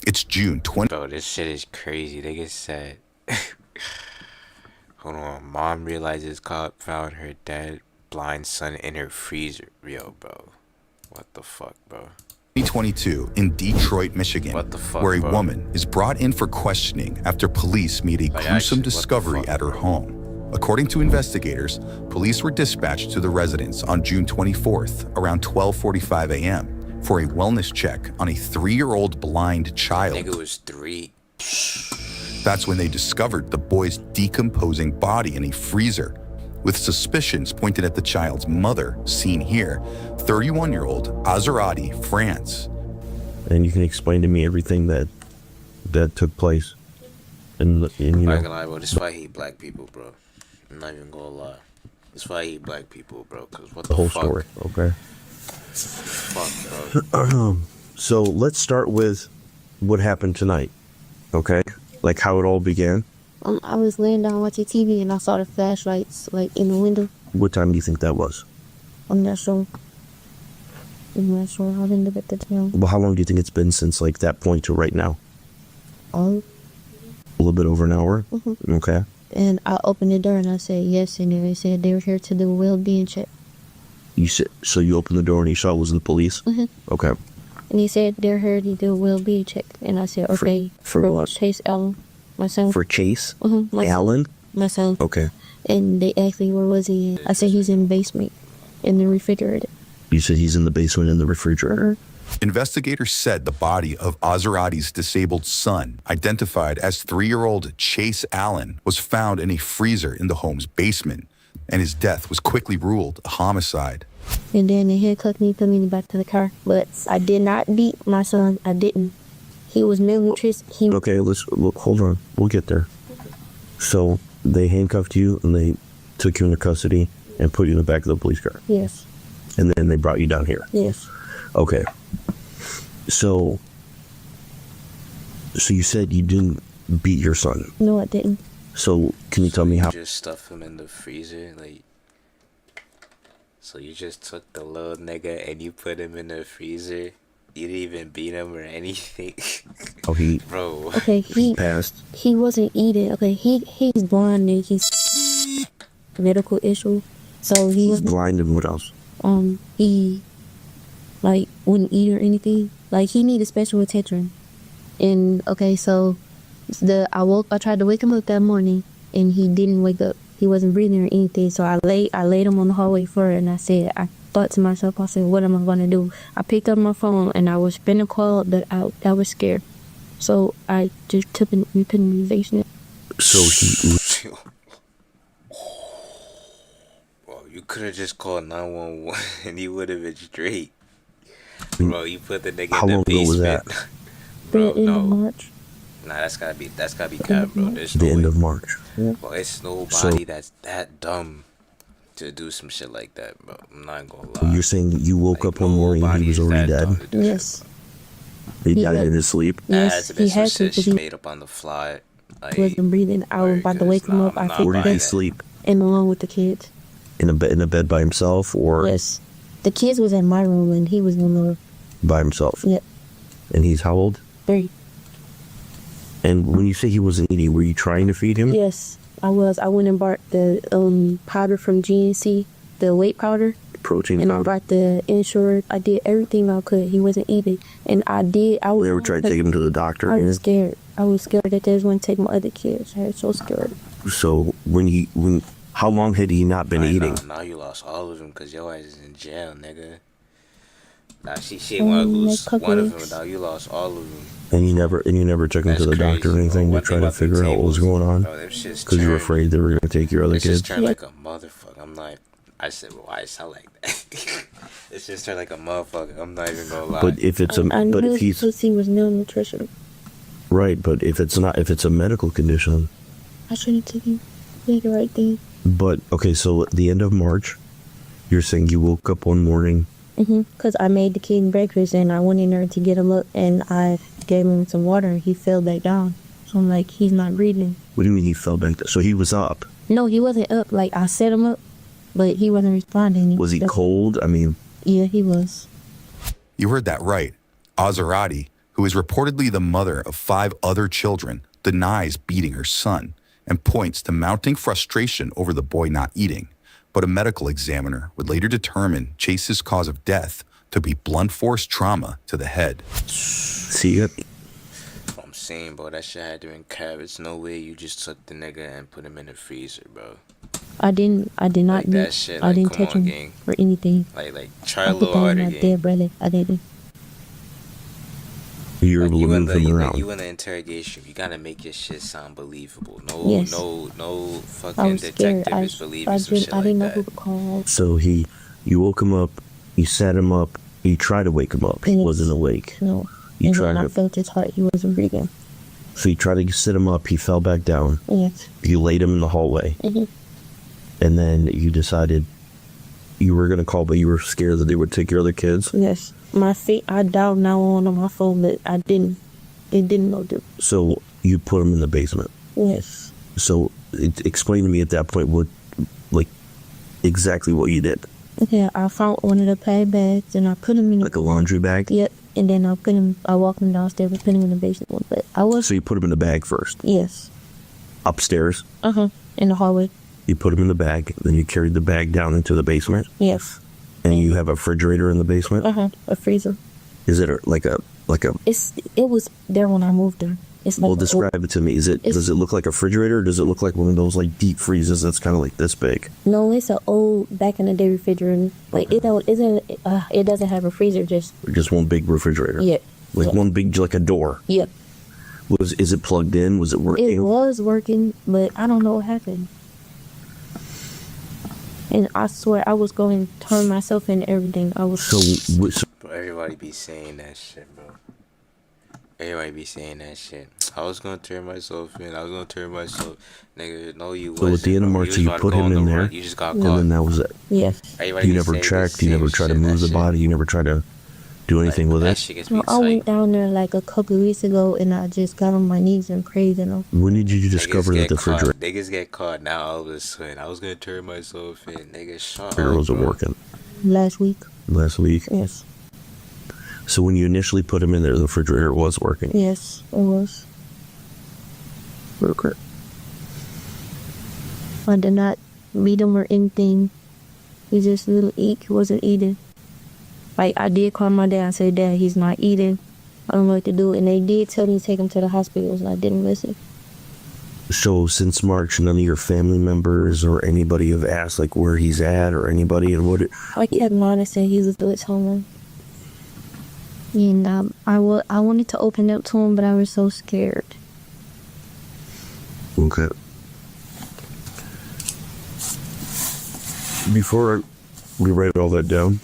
It's June 20. Bro, this shit is crazy. They get said. Hold on. Mom realizes cop found her dead blind son in her freezer. Yo, bro. What the fuck, bro? 2022 in Detroit, Michigan, What the fuck, where a bro? woman is brought in for questioning after police made a Like, gruesome actually, what the discovery fuck, at her bro? home. According to investigators, police were dispatched to the residence on June 24th around 12:45 a.m. for a wellness check on a 3-year-old blind child. Nigga was 3. That's when they discovered the boy's decomposing body in a freezer, with suspicions pointed at the child's mother, seen here, 31-year-old Azerati France. And you can explain to me everything that took place. And you I'm not know, gonna lie, bro. This is why I hate black people, bro. I'm not even gonna lie. This is why I hate black people, bro. Cause what the the whole fuck? story. Okay. Fuck, bro. So let's start with what happened tonight. Okay, like how it all began. I was laying down watching TV and I saw the flashlights like in the window. What time do you think that was? I'm not sure. I'm not sure. I didn't look at the time. Well, how long do you think it's been since like that point to right now? Oh, A little bit over an hour. Mhm. Okay. and I opened the door and I said yes, and they said they were here to do a well-being check. You said so. You opened the door and you saw it was the police. Mhm. Okay. And he said they're here to do a well-being check, and I said okay. For what? Chase Allen, my son. For Chase my Allen. my son. Okay. And they asked me where was he. I said he's in the basement, in the refrigerator. You said he's in the basement in the refrigerator. Investigators said the body of Azerati's disabled son, identified as 3-year-old Chase Allen, was found in a freezer in the home's basement, and his death was quickly ruled a homicide. And then they handcuffed me, put me back to the car. But I did not beat my son. I didn't. He was malnourished. Okay. Let's look. Hold on. We'll get there. So they handcuffed you and they took you into custody and put you in the back of the police car, Yes. and then they brought you down here. Yes. Okay. So you said you didn't beat your son. No, I didn't. So can you tell me how? Just stuff him in the freezer, like. So you just took the little nigga and you put him in the freezer. You didn't even beat him or anything, How he bro. Okay, he passed? he wasn't eating. Okay, he's blind and he's medical issue. So he was Blind and what else? he like wouldn't eat or anything. Like he needed special attention. And okay, so I tried to wake him up that morning and he didn't wake up. He wasn't breathing or anything. So I laid him on the hallway floor and I thought to myself, I said, what am I gonna do? I picked up my phone and I was finna call, but I was scared. So I just we put him in the basement. So he Well, you could have just called 911 and he would have been straight. Bro, you put the nigga How in the long ago was basement. that? Bro, The end of no. March. Nah, that's gotta be cap, bro. There's the no end way. of March. Well, it's nobody that's that dumb to do some shit like that, bro. I'm not gonna lie. You're saying you woke Like, up one morning and he was nobody's already that dumb dead? to do shit, Yes. He He died had- in his sleep? bro. That Yes, has to he be some had to shit because she he made up on the fly. Like, wasn't breathing. I was about to wake him up. I Nah, picked Where him did he up sleep? and along with the kids. In a bed by himself or Yes. The kids was in my room and he was in the by himself? Yep. And he's how old? 3. And when you say he wasn't eating, were you trying to feed him? Yes, I was. I went and bought the powder from GNC, the weight powder, Protein and I powder? bought the Ensure. I did everything I could. He wasn't eating, and I was. They were trying to take him to the doctor. I was scared. I was scared that they was going to take my other kids. I was so scared. So how long had he not been eating? Now you lost all of them because your ass is in jail, nigga. Nah, she want to lose couple one of them. weeks. Now you lost all of them. And you never took him That's to the crazy, doctor or bro. anything to One try thing to about the figure out what was tables, going on? bro, them shits Because you were turned- afraid they were going to take your other It's just kids? turned like a motherfucker. I'm like, I said, well, why it sound like that? It's just turned like a motherfucker. I'm not even gonna lie. But if it's a I but knew if he's pussy was malnutrition. right, but if it's a medical condition. I shouldn't have taken the right thing. But okay, so at the end of March, you're saying you woke up one morning. Because I made the kid breakfast and I went in there to get him up and I gave him some water and he fell back down. So I'm like, he's not breathing. What do you mean he fell back? So he was up. No, he wasn't up. Like, I set him up, but he wasn't responding. Was he cold? I mean, Yeah, he was. You heard that right. Azerati who is reportedly the mother of 5 other children, denies beating her son and points to mounting frustration over the boy not eating. But a medical examiner would later determine Chase's cause of death to be blunt force trauma to the head. See it? I'm saying, bro, that shit had to been cap. It's no way you just took the nigga and put him in the freezer, bro. I did not Like do, that shit, I like, didn't come touch on, him gang. or anything. Like try a I little put that in harder, my gang. dead brother. I didn't. You're Like, able to you in move the him you, around. you in the interrogation, you gotta make your shit sound believable. No, Yes. no I fucking was scared. detective is believing some shit I didn't know like who that. to call. So you woke him up, you sat him up, you tried to wake him up. He Yes. wasn't awake. No. You And tried then I to, felt his heart. He wasn't breathing. so you tried to sit him up, he fell back down. Yes. You laid him in the hallway. Mhm. And then you decided you were going to call, but you were scared that they would take your other kids. Yes. My feet, I dialed 911 on my phone, but I didn't. It didn't know the. So you put him in the basement. Yes. So explain to me at that point what, like, exactly what you did. Okay, I found one of the pad bags and I put him in. Like a laundry bag? Yep. And then I walked him downstairs and put him in the basement one. But I was. So you put him in the bag first. Yes. Upstairs, In the hallway. you put him in the bag, then you carried the bag down into the basement, Yes. and you have a refrigerator in the basement. A freezer. Is it like a It was there when I moved there. It's like well, a- describe it to me. Does it look like a refrigerator, or does it look like one of those like deep freezers that's kind of like this big? No, it's an old back in the day refrigerator. Like it don't isn't it doesn't have a freezer. Just Or just one big refrigerator? Yep. Like Yep. one big, like a door. Yep. Is it plugged in? Was it working? It was working, but I don't know what happened. And I swear I was going to turn myself into everything. I was So Bro, everybody be saying that shit, bro. Everybody be saying that shit. I was gonna turn myself in. I was gonna turn myself. Nigga, no, you So wasn't. at the end of bro. March, was you about to put go him on in the there, run. You just got and caught. then that was it. yes. Everybody You be never saying the checked. You never same tried to shit, move that the shit. body. You never tried to do anything Like, with that it. shit gets me Well, I went psyched. down there like a couple of weeks ago, and I just got on my knees and prayed, you know. When did you discover that the caught. refrigerator Niggas get caught now all of a sudden. I was gonna turn myself in. Nigga, shut wasn't bro. working Last week. last week? Yes. So when you initially put him in there, the refrigerator was working. Yes, it was. Okay. I did not beat him or anything. He just didn't eat. He wasn't eating. Like, I did call my dad and say, Dad, he's not eating. I don't know what to do. And they did tell me to take him to the hospital, and I didn't listen. So since March, none of your family members or anybody have asked like where he's at or anybody and what? I kept lying and said he was at home. And I wanted to open up to him, but I was so scared. Okay. Before we write all that down,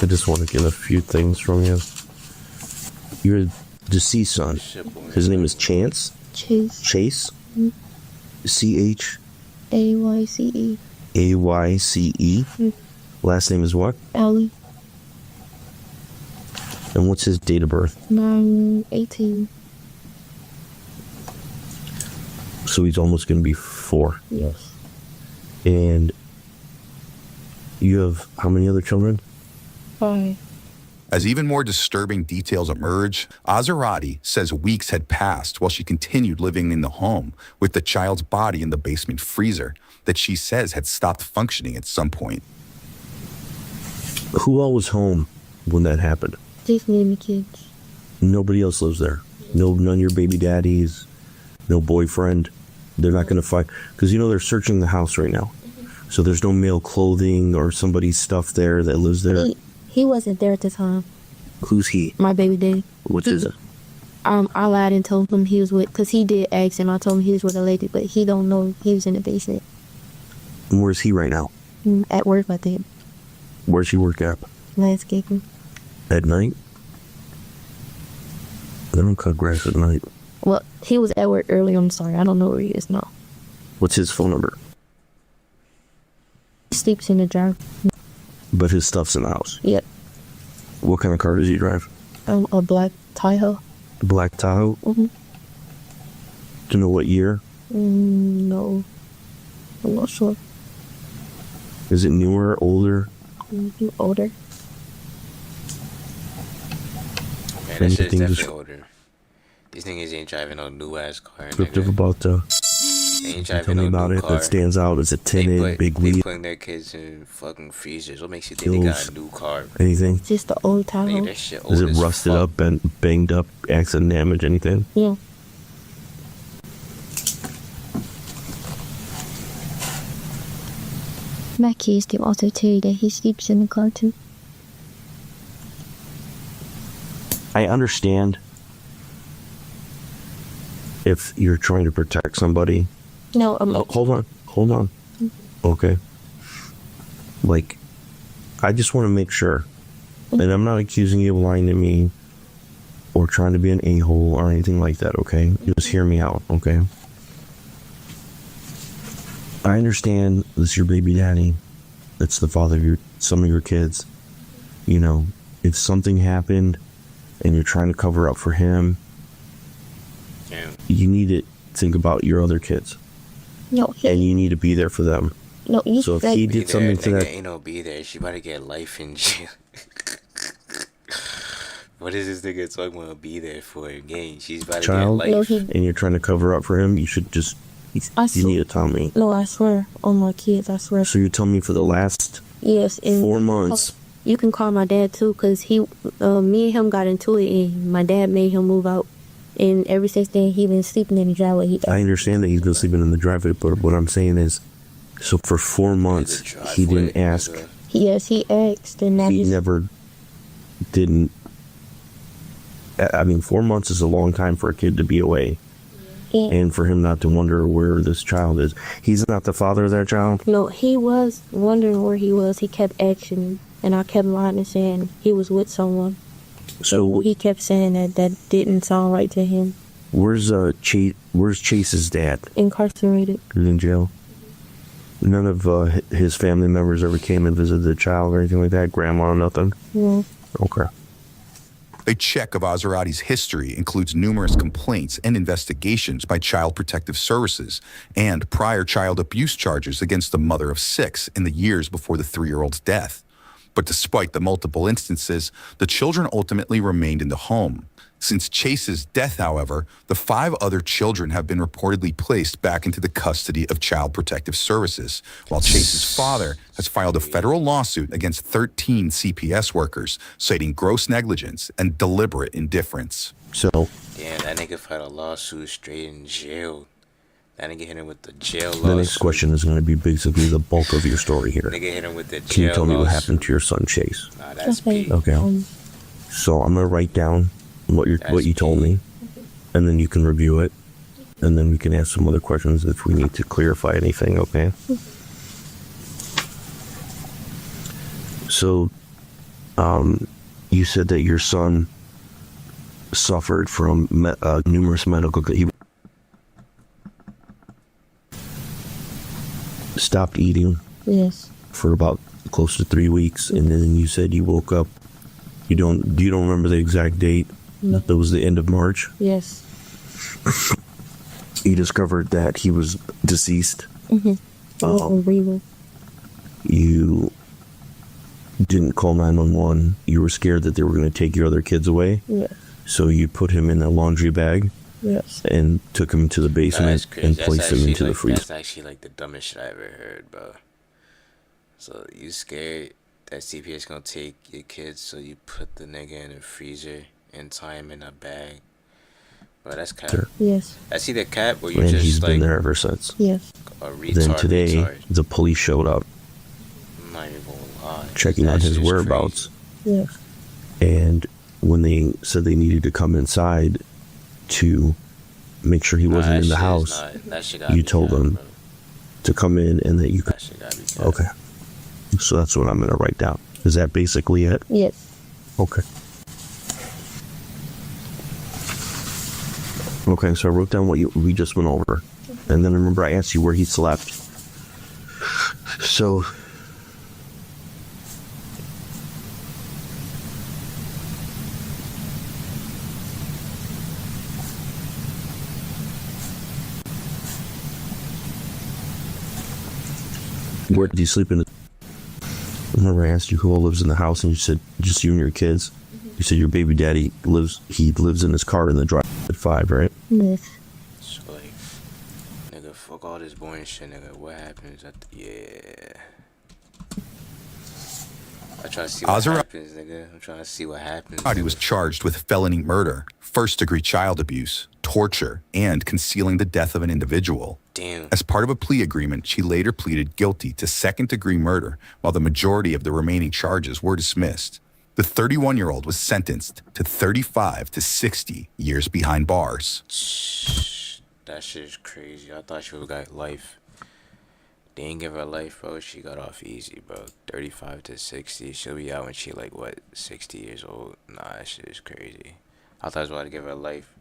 I just want to get a few things from you. Your deceased son, his name is Chance? Chase. Chase? C-H? A-Y-C-E. A-Y-C-E? Last name is what? Ellie. And what's his date of birth? 9/18. So he's almost going to be 4. Yes. And you have how many other children? 5. As even more disturbing details emerge, Azarati says weeks had passed while she continued living in the home with the child's body in the basement freezer that she says had stopped functioning at some point. Who all was home when that happened? Just me and the kids. Nobody else lives there. None of your baby daddies, no boyfriend. They're not going to find, because you know they're searching the house right now. So there's no male clothing or somebody's stuff there that lives there. He wasn't there at the time. Who's he? My baby daddy. What's his? I lied and told him he was with, because he did ask him. I told him he was with a lady, but he don't know he was in the basement. And where's he right now? At work, I think. Where's he work at? Landscaping. At night? They don't cut grass at night. Well, he was at work early. I'm sorry. I don't know where he is now. What's his phone number? He sleeps in the drive. But his stuff's in the house. Yep. What kind of car does he drive? A black Tahoe. Black Tahoe? Mhm. Do you know what year? No. I'm not sure. Is it newer, older? Older. Yeah, that shit's anything definitely older. These niggas ain't driving no new ass car. descriptive Nigga. about the? They ain't Tell driving me no about new it. car. That stands out. Is it tinted, big They wheel, putting their kids in fucking freezers. What makes you think they got a new car? anything? Just the old Nigga, Tahoe. that shit old Is it as rusted fuck. up and banged up, accident damage, anything? Yeah. My kids can also tell you that he sleeps in the car too. I understand if you're trying to protect somebody. No, Oh, hold on. Okay. Like, I just want to make sure, and I'm not accusing you of lying to me or trying to be an a-hole or anything like that, okay? Just hear me out, okay? I understand this is your baby daddy. It's the father of some of your kids. You know, if something happened and you're trying to cover up for him, Yeah. you need to think about your other kids. no, And you need to be there for them. no. You So if like, he Be did there, something to nigga, that, ain't no be there. She about to get life in jail. What is this nigga talking about? Be there for again? She's about to Child? get no, life. he. and you're trying to cover up for him, you should just, I you sw- need to tell me. No, I swear on my kids. I swear. So you're telling me for the last Yes, and 4 months, you can call my dad too, cause he, me and him got into it, and my dad made him move out. And ever since then, he been sleeping in the driveway. I understand that he's been sleeping in the driveway, but what I'm saying is, so for 4 months, he didn't Driveway, ask, nigga. Yes, he asked, and I he just, never didn't. I mean, 4 months is a long time for a kid to be away, and, and for him not to wonder where this child is. He's not the father of that child. no, he was wondering where he was. He kept asking, and I kept lying and saying he was with someone. So He kept saying that didn't sound right to him. where's Chase's dad? Incarcerated. He's in jail. None of his family members ever came and visited the child or anything like that. Grandma, nothing. Yeah. Okay. A check of Azerati's history includes numerous complaints and investigations by Child Protective Services and prior child abuse charges against the mother of 6 in the years before the 3-year-old's death. But despite the multiple instances, the children ultimately remained in the home. Since Chase's death, however, the 5 other children have been reportedly placed back into the custody of Child Protective Services, while Chase's father has filed a federal lawsuit against 13 CPS workers, citing gross negligence and deliberate indifference. So Damn, that nigga filed a lawsuit straight in jail. That nigga hit him with the jail lawsuit. the next question is going to be basically the bulk of your story here. Nigga hit him with the jail Can you tell me what lawsuit. happened to your son Chase? Nah, that's Okay. peak. Okay. So I'm gonna write down what you told me, and then you can review it, and then we can ask some other questions if we need to clarify anything. Okay. So, you said that your son suffered from numerous medical. He stopped eating Yes. for about close to 3 weeks, and then you said you woke up. You don't remember the exact date? No. That was the end of March. Yes. You discovered that he was deceased. Oh, Reba. You didn't call 911. You were scared that they were going to take your other kids away. Yes. So you put him in a laundry bag Yes. and took him to the Nah, basement that's crazy. and That's placed him actually into the like, freezer. That's actually like the dumbest shit I ever heard, bro. So you scared that CPS gonna take your kids, so you put the nigga in a freezer and tie him in a bag. Bro, that's cap. Sure. Yes. That's either cap or you And just he's like been there ever since. Yes. a retard. Then today, retard. the police showed up I'm not even gonna lie. checking That on his shit's whereabouts. Yes. And when they said they needed to come inside to make sure he crazy. Nah, wasn't that in the shit is house, not- that shit gotta you be told cap, them bro. to come in and that you could. That shit gotta be cap. Okay. So that's what I'm going to write down. Is that basically it? Yes. Okay. Okay, so I wrote down what we just went over. And then remember I asked you where he slept. So where did you sleep in? Remember I asked you who all lives in the house and you said just you and your kids. You said your baby daddy lives in his car in the drive at 5, right? Yes. So like, nigga, fuck all this boring shit, nigga. What happens at yeah. I try to see what happens, nigga. I'm trying to see what happens. He was charged with felony murder, first-degree child abuse, torture, and concealing the death of an individual. Damn. As part of a plea agreement, she later pleaded guilty to second-degree murder, while the majority of the remaining charges were dismissed. The 31-year-old was sentenced to 35 to 60 years behind bars. That shit is crazy. I thought she would got life. They ain't give her life, bro. She got off easy, bro. 35 to 60. She'll be out when she like what, 60 years old. Nah, that shit is crazy. I thought I was about to give her life.